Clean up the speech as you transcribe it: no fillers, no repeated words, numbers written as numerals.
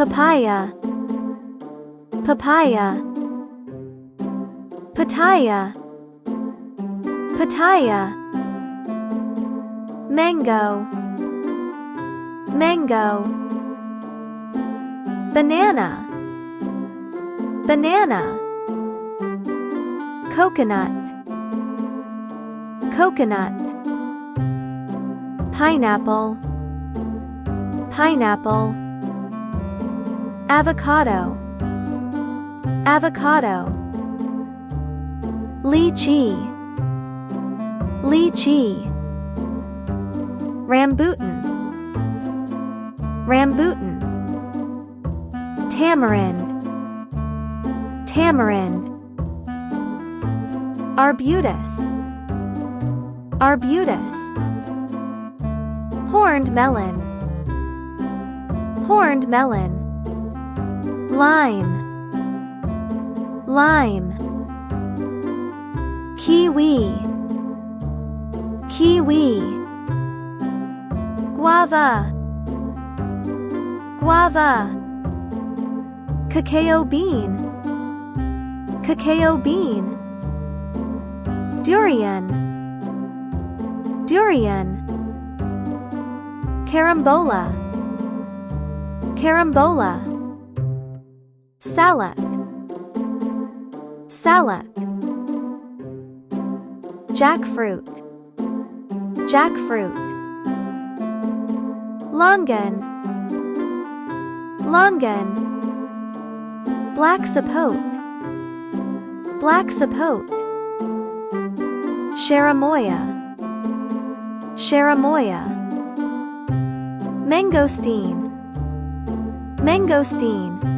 Papaya, papaya, pitaya, pitaya, mango, mango, banana, banana, coconut, coconut, pineapple, pineapple, avocado, avocado, lychee, lychee, rambutan, rambutan, tamarind, tamarind, arbutus, arbutus, horned melon, horned melon, lime, lime, kiwi, kiwi, guava, guava, cacao bean, cacao bean, durian, durian, carambola, carambola, salak, salak, jackfruit, jackfruit, longan, longan, black sapote, black sapote, Cherimoya, Cherimoya, Mangosteen, Mangosteen,